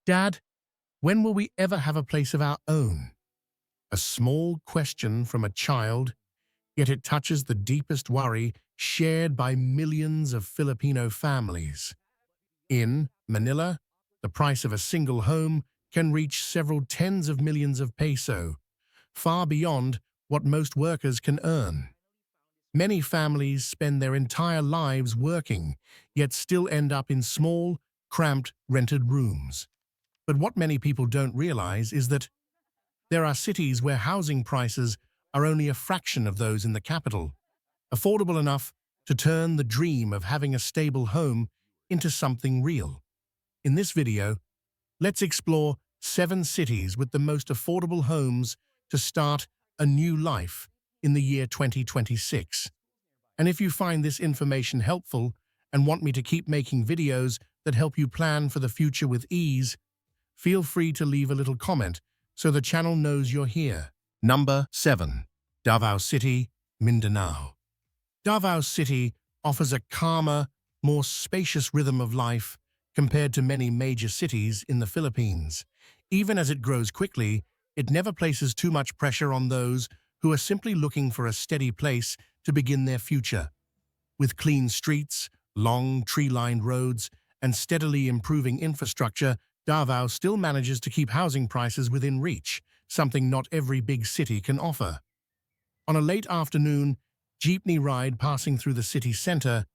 Dad, when will we ever have a place of our own? A small question from a child, yet it touches the deepest worry shared by millions of Filipino families. In Manila, the price of a single home can reach several tens of millions of peso, far beyond what most workers can earn. Many families spend their entire lives working, yet still end up in small, cramped, rented rooms. But what many people don't realize is that there are cities where housing prices are only a fraction of those in the capital, affordable enough to turn the dream of having a stable home into something real. In this video, let's explore 7 cities with the most affordable homes to start a new life in the year 2026. And if you find this information helpful and want me to keep making videos that help you plan for the future with ease, feel free to leave a little comment so the channel knows you're here. Number 7. Davao City, Mindanao. Davao City offers a calmer, more spacious rhythm of life compared to many major cities in the Philippines. Even as it grows quickly, it never places too much pressure on those who are simply looking for a steady place to begin their future. With clean streets, long tree-lined roads, and steadily improving infrastructure, Davao still manages to keep housing prices within reach, something not every big city can offer. On a late afternoon jeepney ride passing through the city center,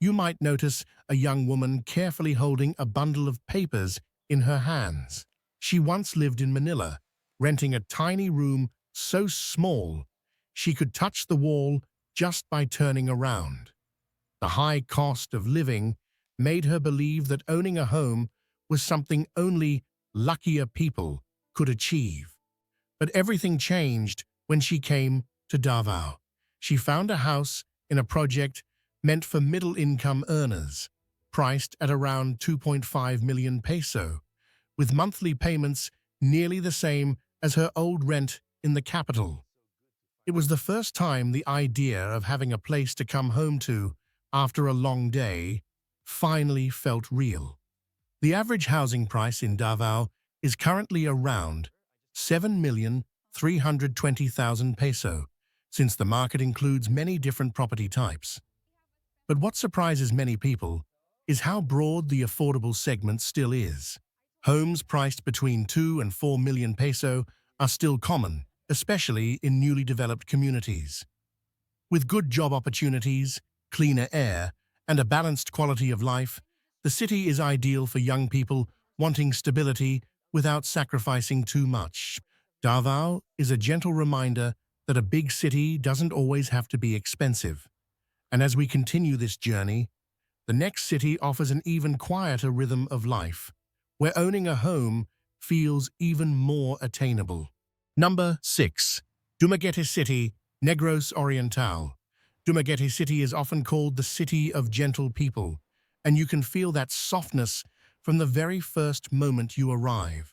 you might notice a young woman carefully holding a bundle of papers in her hands. She once lived in Manila, renting a tiny room so small she could touch the wall just by turning around. The high cost of living made her believe that owning a home was something only luckier people could achieve. But everything changed when she came to Davao. She found a house in a project meant for middle-income earners, priced at around 2.5 million peso, with monthly payments nearly the same as her old rent in the capital. It was the first time the idea of having a place to come home to after a long day finally felt real. The average housing price in Davao is currently around 7,320,000 peso, since the market includes many different property types. But what surprises many people is how broad the affordable segment still is. Homes priced between 2 and 4 million peso are still common, especially in newly developed communities. With good job opportunities, cleaner air, and a balanced quality of life, the city is ideal for young people wanting stability without sacrificing too much. Davao is a gentle reminder that a big city doesn't always have to be expensive. And as we continue this journey, the next city offers an even quieter rhythm of life, where owning a home feels even more attainable. Number 6. Dumaguete City, Negros Oriental. Dumaguete City is often called the city of gentle people, and you can feel that softness from the very first moment you arrive.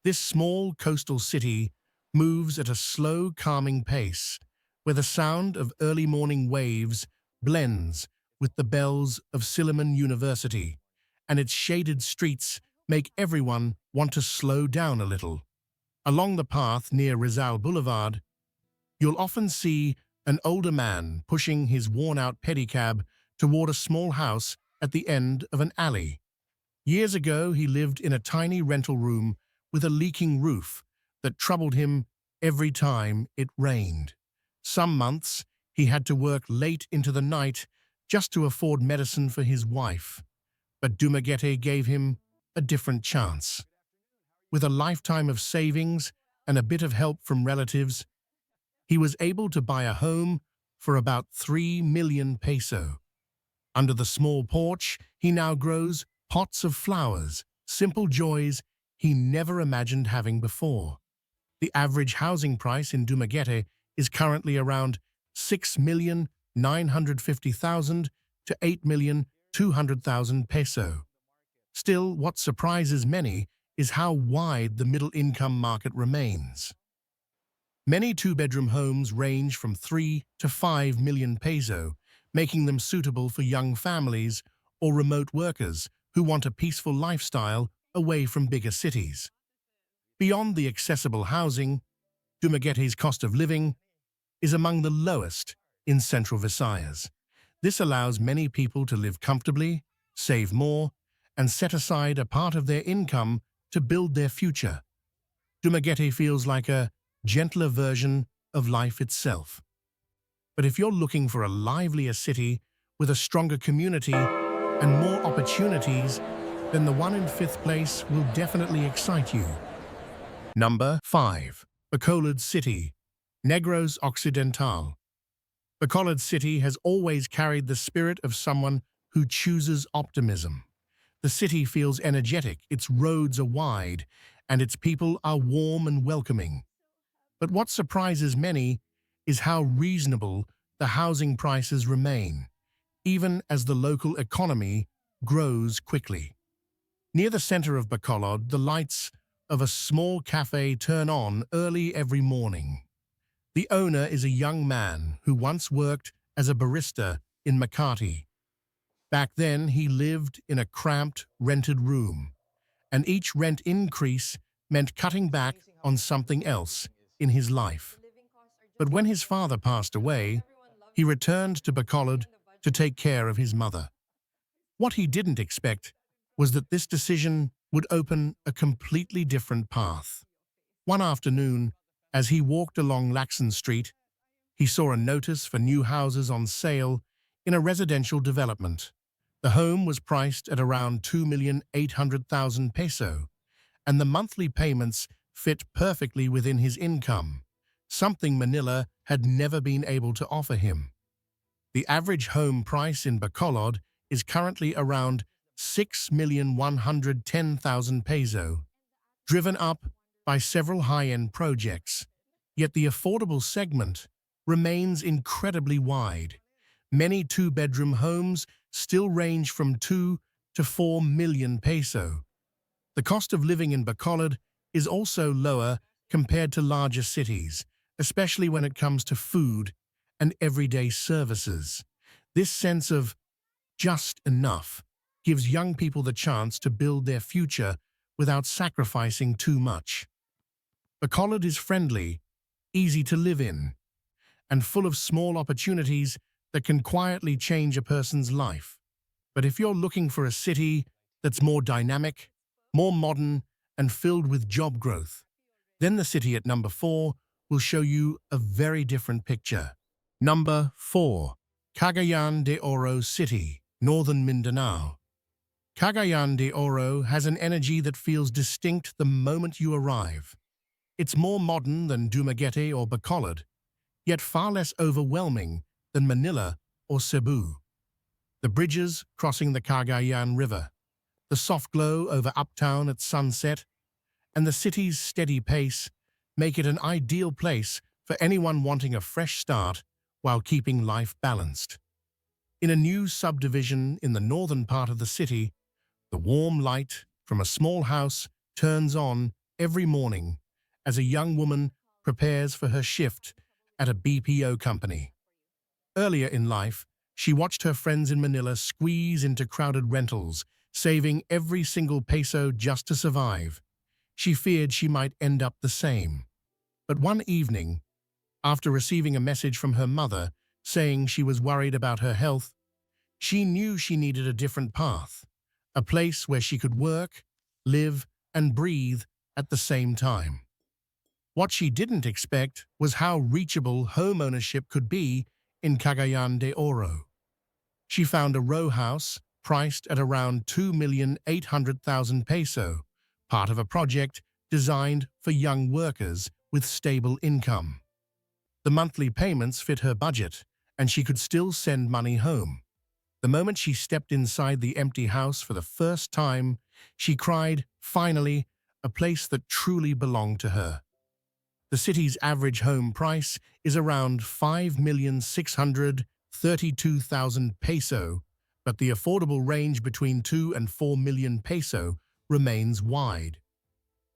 This small coastal city moves at a slow, calming pace, where the sound of early morning waves blends with the bells of Silliman University, and its shaded streets make everyone want to slow down a little. Along the path near Rizal Boulevard, you'll often see an older man pushing his worn-out pedicab toward a small house at the end of an alley. Years ago, he lived in a tiny rental room with a leaking roof that troubled him every time it rained. Some months, he had to work late into the night just to afford medicine for his wife. But Dumaguete gave him a different chance. With a lifetime of savings and a bit of help from relatives, he was able to buy a home for about 3 million peso. Under the small porch, he now grows pots of flowers, simple joys he never imagined having before. The average housing price in Dumaguete is currently around 6,950,000 to 8,200,000 peso. Still, what surprises many is how wide the middle-income market remains. Many two-bedroom homes range from 3 to 5 million peso, making them suitable for young families or remote workers who want a peaceful lifestyle away from bigger cities. Beyond the accessible housing, Dumaguete's cost of living is among the lowest in central Visayas. This allows many people to live comfortably, save more, and set aside a part of their income to build their future. Dumaguete feels like a gentler version of life itself. But if you're looking for a livelier city with a stronger community and more opportunities, then the one in fifth place will definitely excite you. Number 5. Bacolod City, Negros Occidental. Bacolod City has always carried the spirit of someone who chooses optimism. The city feels energetic, its roads are wide, and its people are warm and welcoming. But what surprises many is how reasonable the housing prices remain, even as the local economy grows quickly. Near the center of Bacolod, the lights of a small cafe turn on early every morning. The owner is a young man who once worked as a barista in Makati. Back then, he lived in a cramped, rented room, and each rent increase meant cutting back on something else in his life. But when his father passed away, he returned to Bacolod to take care of his mother. What he didn't expect was that this decision would open a completely different path. One afternoon, as he walked along Lacson Street, he saw a notice for new houses on sale in a residential development. The home was priced at around 2,800,000 peso, and the monthly payments fit perfectly within his income, something Manila had never been able to offer him. The average home price in Bacolod is currently around 6,110,000 peso, driven up by several high-end projects. Yet the affordable segment remains incredibly wide. Many two-bedroom homes still range from 2 to 4 million peso. The cost of living in Bacolod is also lower compared to larger cities, especially when it comes to food and everyday services. This sense of just enough gives young people the chance to build their future without sacrificing too much. Bacolod is friendly, easy to live in, and full of small opportunities that can quietly change a person's life. But if you're looking for a city that's more dynamic, more modern, and filled with job growth, then the city at number 4 will show you a very different picture. Number 4. Cagayan de Oro City, Northern Mindanao. Cagayan de Oro has an energy that feels distinct the moment you arrive. It's more modern than Dumaguete or Bacolod, yet far less overwhelming than Manila or Cebu. The bridges crossing the Cagayan River, the soft glow over uptown at sunset, and the city's steady pace make it an ideal place for anyone wanting a fresh start while keeping life balanced. In a new subdivision in the northern part of the city, the warm light from a small house turns on every morning as a young woman prepares for her shift at a BPO company. Earlier in life, she watched her friends in Manila squeeze into crowded rentals, saving every single peso just to survive. She feared she might end up the same. But one evening, after receiving a message from her mother saying she was worried about her health, she knew she needed a different path, a place where she could work, live, and breathe at the same time. What she didn't expect was how reachable home ownership could be in Cagayan de Oro. She found a row house priced at around 2,800,000 peso, part of a project designed for young workers with stable income. The monthly payments fit her budget, and she could still send money home. The moment she stepped inside the empty house for the first time, she cried, finally, a place that truly belonged to her. The city's average home price is around 5,632,000 peso, but the affordable range between 2 and 4 million peso remains wide.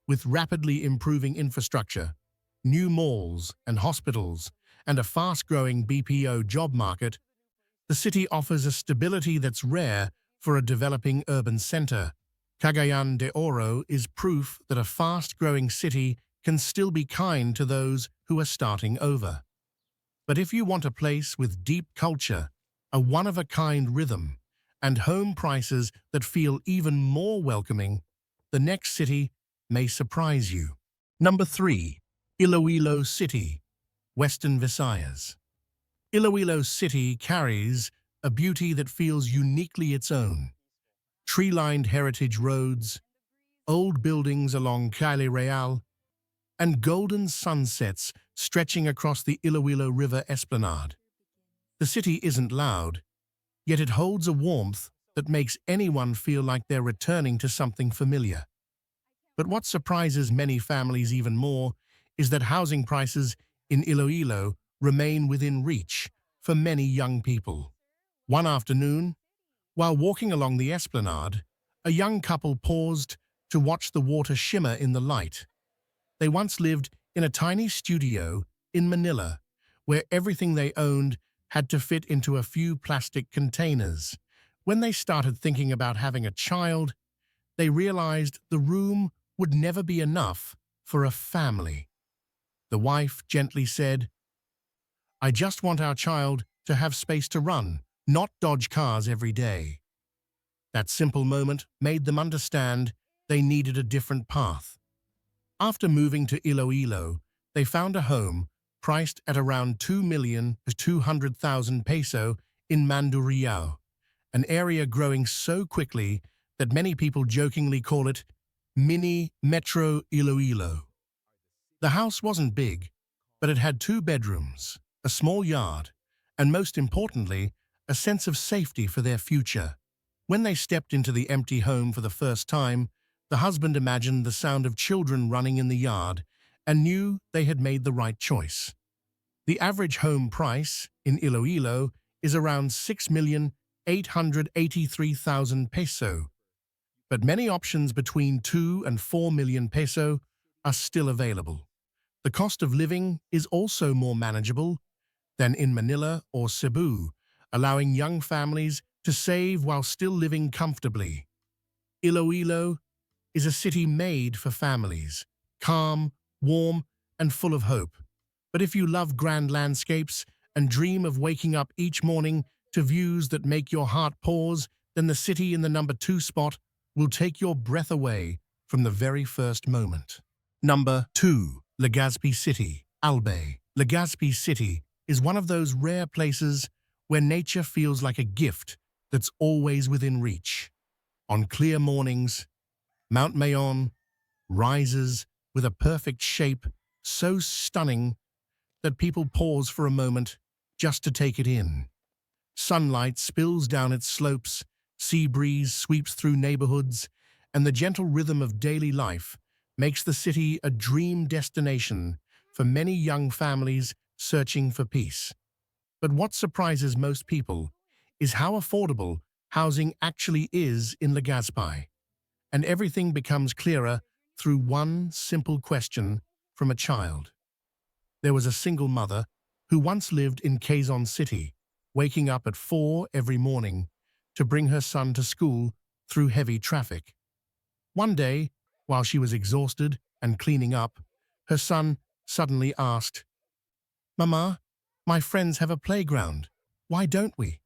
With rapidly improving infrastructure, new malls and hospitals, and a fast-growing BPO job market, the city offers a stability that's rare for a developing urban center. Cagayan de Oro is proof that a fast-growing city can still be kind to those who are starting over. But if you want a place with deep culture, a one-of-a-kind rhythm, and home prices that feel even more welcoming, the next city may surprise you. Number 3. Iloilo City, Western Visayas. Iloilo City carries a beauty that feels uniquely its own. Tree-lined heritage roads, old buildings along Calle Real, and golden sunsets stretching across the Iloilo River esplanade. The city isn't loud, yet it holds a warmth that makes anyone feel like they're returning to something familiar. But what surprises many families even more is that housing prices in Iloilo remain within reach for many young people. One afternoon, while walking along the esplanade, a young couple paused to watch the water shimmer in the light. They once lived in a tiny studio in Manila, where everything they owned had to fit into a few plastic containers. When they started thinking about having a child, they realized the room would never be enough for a family. The wife gently said, "I just want our child to have space to run, not dodge cars every day." That simple moment made them understand they needed a different path. After moving to Iloilo, they found a home priced at around 2,200,000 peso in Mandurriao, an area growing so quickly that many people jokingly call it Mini Metro Iloilo. The house wasn't big, but it had 2 bedrooms, a small yard, and most importantly, a sense of safety for their future. When they stepped into the empty home for the first time, the husband imagined the sound of children running in the yard and knew they had made the right choice. The average home price in Iloilo is around 6,883,000 peso, but many options between 2 and 4 million peso are still available. The cost of living is also more manageable than in Manila or Cebu, allowing young families to save while still living comfortably. Iloilo is a city made for families, calm, warm, and full of hope. But if you love grand landscapes and dream of waking up each morning to views that make your heart pause, then the city in the number 2 spot will take your breath away from the very first moment. Number 2. Legazpi City, Albay. Legazpi City is one of those rare places where nature feels like a gift that's always within reach. On clear mornings, Mount Mayon rises with a perfect shape so stunning that people pause for a moment just to take it in. Sunlight spills down its slopes, sea breeze sweeps through neighborhoods, and the gentle rhythm of daily life makes the city a dream destination for many young families searching for peace. But what surprises most people is how affordable housing actually is in Legazpi, and everything becomes clearer through one simple question from a child. There was a single mother who once lived in Quezon City, waking up at 4 every morning to bring her son to school through heavy traffic. One day, while she was exhausted and cleaning up, her son suddenly asked, "Mama, my friends have a playground. Why don't we?"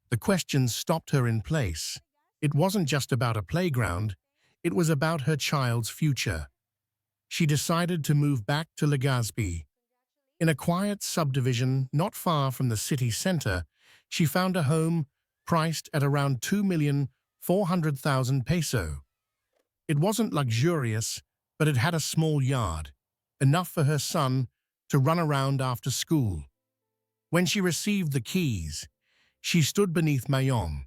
The question stopped her in place. It wasn't just about a playground, it was about her child's future. She decided to move back to Legazpi. In a quiet subdivision not far from the city center, she found a home priced at around 2,400,000 peso. It wasn't luxurious, but it had a small yard, enough for her son to run around after school. When she received the keys, she stood beneath Mayon,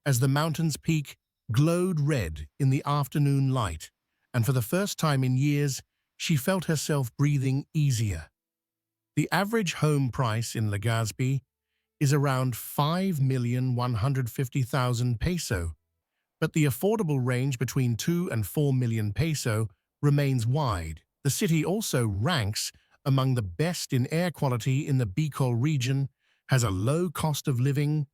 as the mountain's peak glowed red in the afternoon light, and for the first time in years, she felt herself breathing easier. The average home price in Legazpi is around 5,150,000 peso, but the affordable range between 2 and 4 million peso remains wide. The city also ranks among the best in air quality in the Bicol region, has a low cost of living,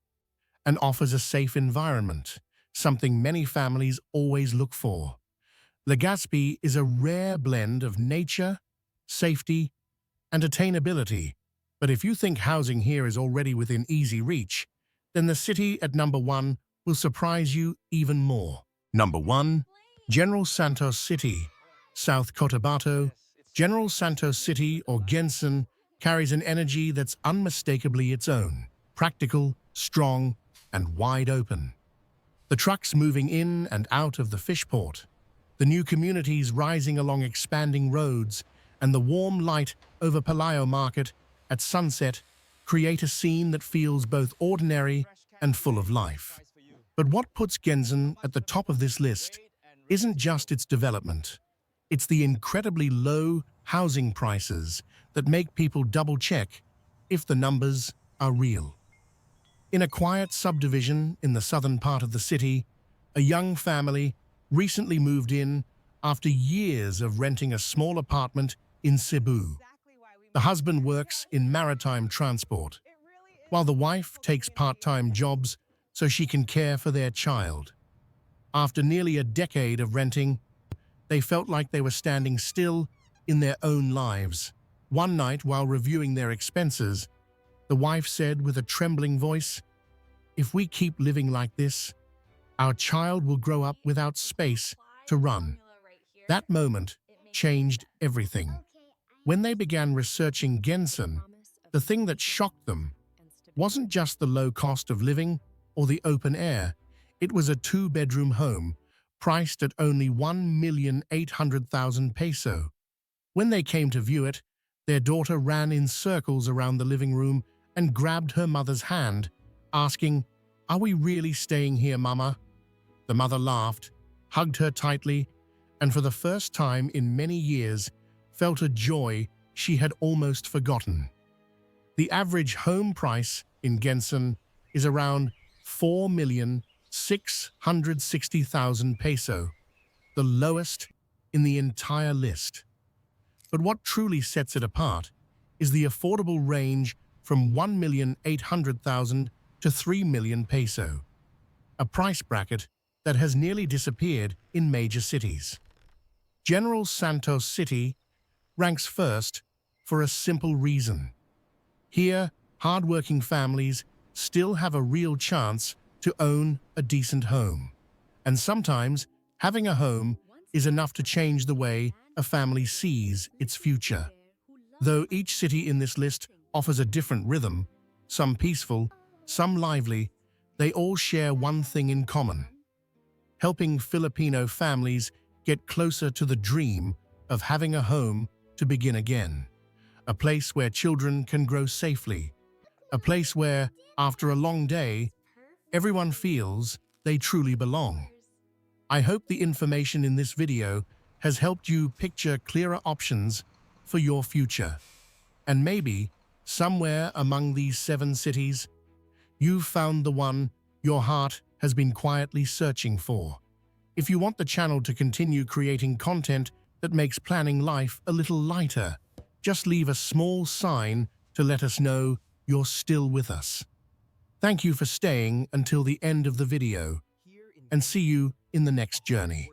and offers a safe environment. something many families always look for. Legazpi is a rare blend of nature, safety, and attainability. But if you think housing here is already within easy reach, then the city at number 1 will surprise you even more. Number 1. General Santos City, South Cotabato. General Santos City, or Gensan, carries an energy that's unmistakably its own. Practical, strong, and wide open. The trucks moving in and out of the fish port, the new communities rising along expanding roads, and the warm light over Palayo Market at sunset create a scene that feels both ordinary and full of life. But what puts Gensan at the top of this list isn't just its development. It's the incredibly low housing prices that make people double-check if the numbers are real. In a quiet subdivision in the southern part of the city, a young family recently moved in after years of renting a small apartment in Cebu. The husband works in maritime transport, while the wife takes part-time jobs so she can care for their child. After nearly a decade of renting, they felt like they were standing still in their own lives. One night, while reviewing their expenses, the wife said with a trembling voice, "If we keep living like this, our child will grow up without space to run." That moment changed everything. When they began researching Gensan, the thing that shocked them wasn't just the low cost of living or the open air. It was a 2-bedroom home priced at only 1,800,000 peso. When they came to view it, their daughter ran in circles around the living room and grabbed her mother's hand, asking, "Are we really staying here, Mama?" The mother laughed, hugged her tightly, and for the first time in many years, felt a joy she had almost forgotten. The average home price in Gensan is around 4,660,000 peso, the lowest in the entire list. But what truly sets it apart is the affordable range from 1,800,000 to 3 million peso, a price bracket that has nearly disappeared in major cities. General Santos City ranks first for a simple reason. Here, hard-working families still have a real chance to own a decent home. And sometimes, having a home is enough to change the way a family sees its future. Though each city in this list offers a different rhythm, some peaceful, some lively, they all share one thing in common: helping Filipino families get closer to the dream of having a home to begin again. A place where children can grow safely. A place where, after a long day, everyone feels they truly belong. I hope the information in this video has helped you picture clearer options for your future. And maybe, somewhere among these 7 cities, you've found the one your heart has been quietly searching for. If you want the channel to continue creating content that makes planning life a little lighter, just leave a small sign to let us know you're still with us. Thank you for staying until the end of the video, and see you in the next journey.